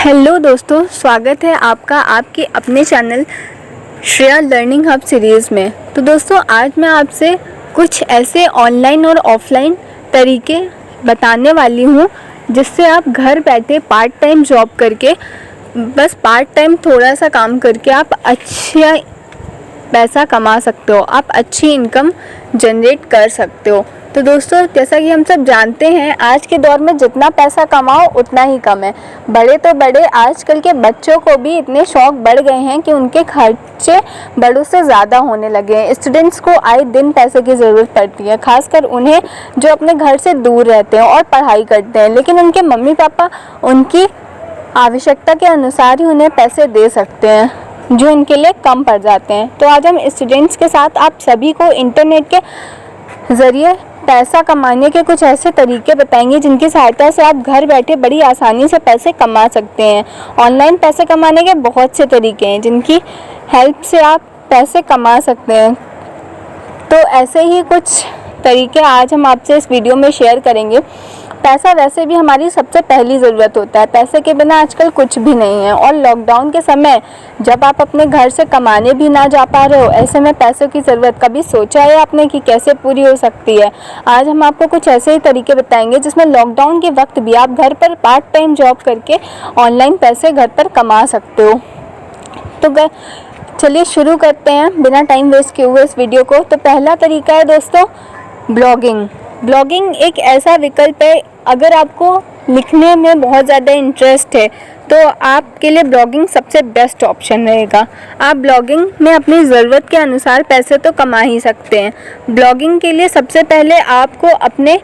Hello दोस्तों, स्वागत है आपका आपके अपने channel Shreya learning hub series में। तो दोस्तों, आज मैं आपसे कुछ ऐसे ऑनलाइन और ऑफलाइन तरीके बताने वाली हूँ जिससे आप घर बैठे पार्ट टाइम जॉब करके, बस पार्ट टाइम थोड़ा सा काम करके आप अच्छा पैसा कमा सकते हो, आप अच्छी इनकम जनरेट कर सकते हो। तो दोस्तों, जैसा कि हम सब जानते हैं, आज के दौर में जितना पैसा कमाओ उतना ही कम है। बड़े तो बड़े, आजकल के बच्चों को भी इतने शौक बढ़ गए हैं कि उनके खर्चे बड़ों से ज़्यादा होने लगे हैं। स्टूडेंट्स को आए दिन पैसे की ज़रूरत पड़ती है, खासकर उन्हें जो अपने घर से दूर रहते हैं और पढ़ाई करते हैं, लेकिन उनके मम्मी पापा उनकी आवश्यकता के अनुसार ही उन्हें पैसे दे सकते हैं जो इनके लिए कम पड़ जाते हैं। तो आज हम स्टूडेंट्स के साथ आप सभी को इंटरनेट के ज़रिए पैसा कमाने के कुछ ऐसे तरीके बताएंगे जिनकी सहायता से आप घर बैठे बड़ी आसानी से पैसे कमा सकते हैं। ऑनलाइन पैसे कमाने के बहुत से तरीके हैं जिनकी हेल्प से आप पैसे कमा सकते हैं। तो ऐसे ही कुछ तरीके आज हम आपसे इस वीडियो में शेयर करेंगे। पैसा वैसे भी हमारी सबसे पहली ज़रूरत होता है, पैसे के बिना आजकल कुछ भी नहीं है। और लॉकडाउन के समय जब आप अपने घर से कमाने भी ना जा पा रहे हो, ऐसे में पैसों की ज़रूरत कभी सोचा है आपने कि कैसे पूरी हो सकती है? आज हम आपको कुछ ऐसे ही तरीके बताएंगे जिसमें लॉकडाउन के वक्त भी आप घर पर पार्ट टाइम जॉब करके ऑनलाइन पैसे घर पर कमा सकते हो। तो चलिए शुरू करते हैं बिना टाइम वेस्ट किए हुए इस वीडियो को। तो पहला तरीका है दोस्तों, ब्लॉगिंग। ब्लॉगिंग एक ऐसा विकल्प है, अगर आपको लिखने में बहुत ज़्यादा इंटरेस्ट है तो आपके लिए ब्लॉगिंग सबसे बेस्ट ऑप्शन रहेगा। आप ब्लॉगिंग में अपनी ज़रूरत के अनुसार पैसे तो कमा ही सकते हैं। ब्लॉगिंग के लिए सबसे पहले आपको अपने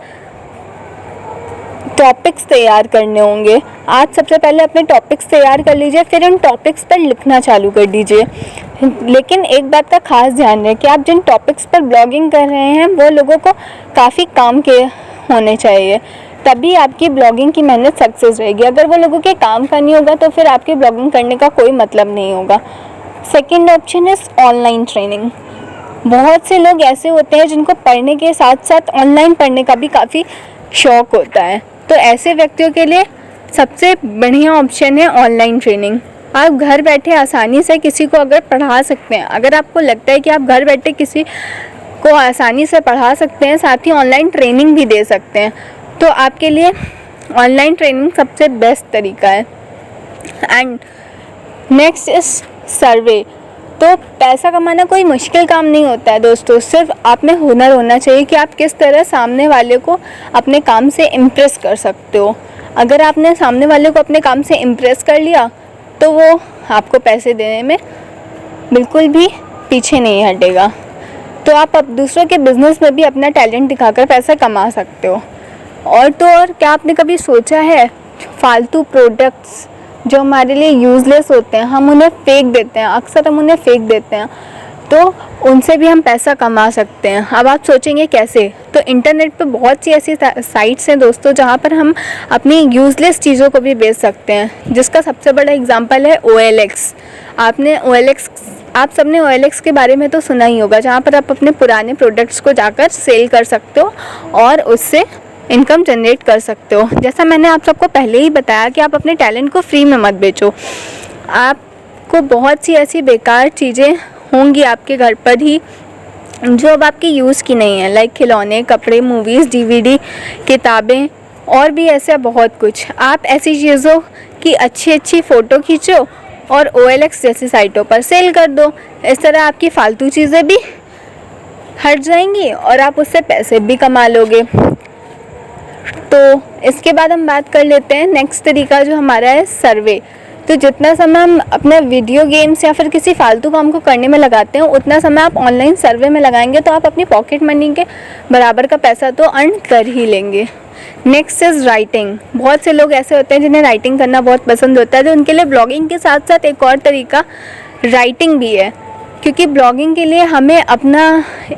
टॉपिक्स तैयार करने होंगे। आज सबसे पहले अपने टॉपिक्स तैयार कर लीजिए, फिर उन टॉपिक्स पर लिखना चालू कर दीजिए। लेकिन एक बात का खास ध्यान रखें कि आप जिन टॉपिक्स पर ब्लॉगिंग कर रहे हैं वो लोगों को काफ़ी काम के होने चाहिए, तभी आपकी ब्लॉगिंग की मेहनत सक्सेस रहेगी। अगर वो लोगों के काम का नहीं होगा तो फिर आपकी ब्लॉगिंग करने का कोई मतलब नहीं होगा। Second option is online training. बहुत से लोग ऐसे होते हैं जिनको पढ़ने के साथ साथ ऑनलाइन पढ़ने का भी काफ़ी शौक़ होता है, तो ऐसे व्यक्तियों के लिए सबसे बढ़िया ऑप्शन है ऑनलाइन ट्रेनिंग। आप घर बैठे आसानी से किसी को अगर पढ़ा सकते हैं, अगर आपको लगता है कि आप घर बैठे किसी को आसानी से पढ़ा सकते हैं, साथ ही ऑनलाइन ट्रेनिंग भी दे सकते हैं, तो आपके लिए ऑनलाइन ट्रेनिंग सबसे बेस्ट तरीका है। एंड नेक्स्ट इज सर्वे। तो पैसा कमाना कोई मुश्किल काम नहीं होता है दोस्तों, सिर्फ आप में हुनर होना चाहिए कि आप किस तरह सामने वाले को अपने काम से इम्प्रेस कर सकते हो। अगर आपने सामने वाले को अपने काम से इम्प्रेस कर लिया तो वो आपको पैसे देने में बिल्कुल भी पीछे नहीं हटेगा। तो आप अब दूसरों के बिज़नेस में भी अपना टैलेंट दिखाकर पैसा कमा सकते हो। और तो और, क्या आपने कभी सोचा है फालतू प्रोडक्ट्स जो हमारे लिए यूज़लेस होते हैं, हम उन्हें फेंक देते हैं, अक्सर हम उन्हें फेंक देते हैं, तो उनसे भी हम पैसा कमा सकते हैं। अब आप सोचेंगे कैसे? तो इंटरनेट पे बहुत सी ऐसी साइट्स हैं दोस्तों जहाँ पर हम अपनी यूज़लेस चीज़ों को भी बेच सकते हैं, जिसका सबसे बड़ा एग्जांपल है OLX। आप सबने OLX के बारे में तो सुना ही होगा, जहाँ पर आप अपने पुराने प्रोडक्ट्स को जाकर सेल कर सकते हो और उससे इनकम जनरेट कर सकते हो। जैसा मैंने आप सबको पहले ही बताया कि आप अपने टैलेंट को फ्री में मत बेचो। आपको बहुत सी ऐसी बेकार चीज़ें होंगी आपके घर पर ही जो अब आपकी यूज़ की नहीं है, लाइक खिलौने, कपड़े, मूवीज़, DVD, किताबें और भी ऐसा बहुत कुछ। आप ऐसी चीज़ों की अच्छी अच्छी फ़ोटो खींचो और OLX जैसी साइटों पर सेल कर दो। इस तरह आपकी फ़ालतू चीज़ें भी हट जाएंगी और आप उससे पैसे भी कमा लोगे। तो इसके बाद हम बात कर लेते हैं नेक्स्ट तरीका जो हमारा है सर्वे। तो जितना समय हम अपना वीडियो गेम्स या फिर किसी फालतू काम को करने में लगाते हैं, उतना समय आप ऑनलाइन सर्वे में लगाएंगे तो आप अपनी पॉकेट मनी के बराबर का पैसा तो अर्न कर ही लेंगे। Next is writing. बहुत से लोग ऐसे होते हैं जिन्हें राइटिंग करना बहुत पसंद होता है, तो उनके लिए ब्लॉगिंग के साथ साथ एक और तरीका राइटिंग भी है, क्योंकि ब्लॉगिंग के लिए हमें अपना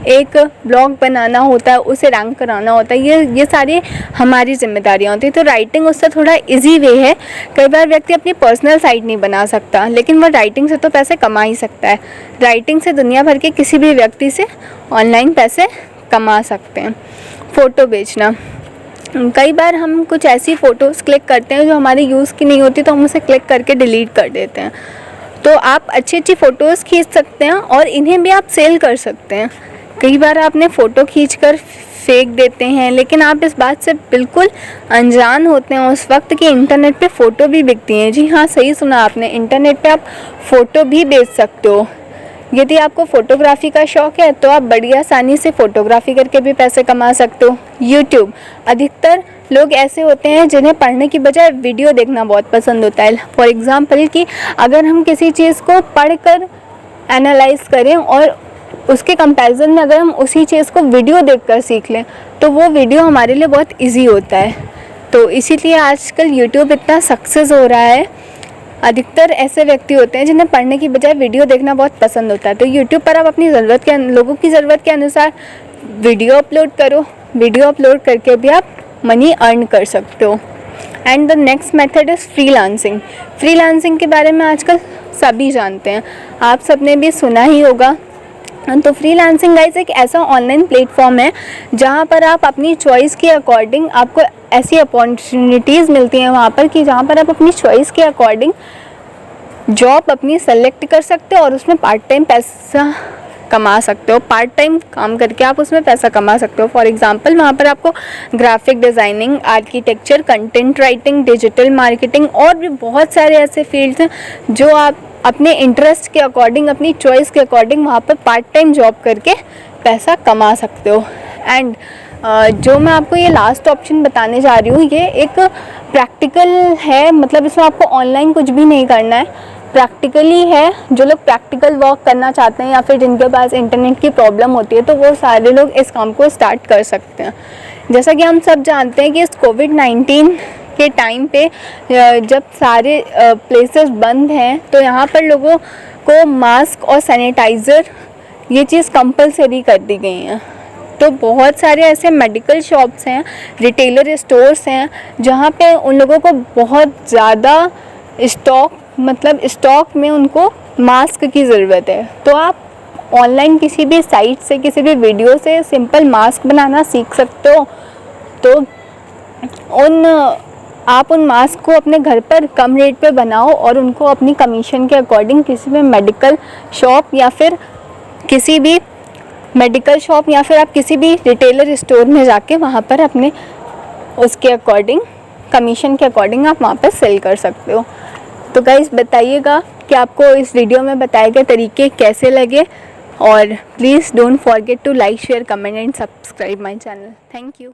एक ब्लॉग बनाना होता है, उसे रैंक कराना होता है, ये सारी हमारी जिम्मेदारियाँ होती हैं। तो राइटिंग उससे थोड़ा इजी वे है। कई बार व्यक्ति अपनी पर्सनल साइट नहीं बना सकता, लेकिन वह राइटिंग से तो पैसे कमा ही सकता है। राइटिंग से दुनिया भर के किसी भी व्यक्ति से ऑनलाइन पैसे कमा सकते हैं। फ़ोटो बेचना, कई बार हम कुछ ऐसी फ़ोटोज़ क्लिक करते हैं जो हमारे यूज़ की नहीं होती, तो हम उसे क्लिक करके डिलीट कर देते हैं। तो आप अच्छी अच्छी फ़ोटोज़ खींच सकते हैं और इन्हें भी आप सेल कर सकते हैं। कई बार आपने फ़ोटो खींचकर फेंक देते हैं, लेकिन आप इस बात से बिल्कुल अनजान होते हैं उस वक्त कि इंटरनेट पे फ़ोटो भी बिकती हैं। जी हाँ, सही सुना आपने, इंटरनेट पे आप फ़ोटो भी बेच सकते हो। यदि आपको फ़ोटोग्राफ़ी का शौक़ है तो आप बड़ी आसानी से फ़ोटोग्राफ़ी करके भी पैसे कमा सकते हो। यूट्यूब, अधिकतर लोग ऐसे होते हैं जिन्हें पढ़ने की बजाय वीडियो देखना बहुत पसंद होता है। फॉर एग्ज़ाम्पल कि अगर हम किसी चीज़ को पढ़कर एनालाइज़ करें और उसके कंपैरिजन में अगर हम उसी चीज़ को वीडियो देखकर सीख लें तो वो वीडियो हमारे लिए बहुत इजी होता है। तो इसीलिए आजकल यूट्यूब इतना सक्सेस हो रहा है। अधिकतर ऐसे व्यक्ति होते हैं जिन्हें पढ़ने की बजाय वीडियो देखना बहुत पसंद होता है। तो यूट्यूब पर आप अपनी लोगों की ज़रूरत के अनुसार वीडियो अपलोड करो। वीडियो अपलोड करके भी आप मनी अर्न कर सकते हो। And the next method is freelancing. Freelancing के बारे में आजकल सभी जानते हैं, आप सबने भी सुना ही होगा। तो फ्रीलांसिंग गाइस एक ऐसा ऑनलाइन प्लेटफॉर्म है जहाँ पर आप अपनी चॉइस के अकॉर्डिंग, आपको ऐसी अपॉर्चुनिटीज़ मिलती हैं वहाँ पर कि जहाँ पर आप अपनी चॉइस के अकॉर्डिंग जॉब अपनी सेलेक्ट कर सकते हो और उसमें पार्ट टाइम पैसा कमा सकते हो। पार्ट टाइम काम करके आप उसमें पैसा कमा सकते हो। फॉर एग्जांपल वहाँ पर आपको graphic designing, architecture, content writing, digital marketing और भी बहुत सारे ऐसे फील्ड्स हैं जो आप अपने इंटरेस्ट के अकॉर्डिंग, अपनी चॉइस के अकॉर्डिंग वहाँ पर पार्ट टाइम जॉब करके पैसा कमा सकते हो। एंड जो मैं आपको ये लास्ट ऑप्शन बताने जा रही हूँ ये एक प्रैक्टिकल है, मतलब इसमें आपको ऑनलाइन कुछ भी नहीं करना है, प्रैक्टिकली है। जो लोग प्रैक्टिकल वर्क करना चाहते हैं या फिर जिनके पास इंटरनेट की प्रॉब्लम होती है तो वो सारे लोग इस काम को स्टार्ट कर सकते हैं। जैसा कि हम सब जानते हैं कि इस कोविड-19 के टाइम पे जब सारे प्लेसेस बंद हैं तो यहाँ पर लोगों को मास्क और सैनिटाइज़र ये चीज़ कंपलसरी कर दी गई हैं। तो बहुत सारे ऐसे मेडिकल शॉप्स हैं, रिटेलर स्टोर्स हैं जहाँ पे उन लोगों को बहुत ज़्यादा स्टॉक में उनको मास्क की ज़रूरत है। तो आप ऑनलाइन किसी भी साइट से, किसी भी वीडियो से सिंपल मास्क बनाना सीख सकते हो। तो आप उन मास्क को अपने घर पर कम रेट पे बनाओ और उनको अपनी कमीशन के अकॉर्डिंग किसी भी मेडिकल शॉप या फिर आप किसी भी रिटेलर स्टोर में जाके वहाँ पर अपने उसके अकॉर्डिंग, कमीशन के अकॉर्डिंग आप वहाँ पर सेल कर सकते हो। तो गाइस बताइएगा कि आपको इस वीडियो में बताए गए तरीके कैसे लगे और please don't forget to like, share, comment and subscribe my channel. Thank you.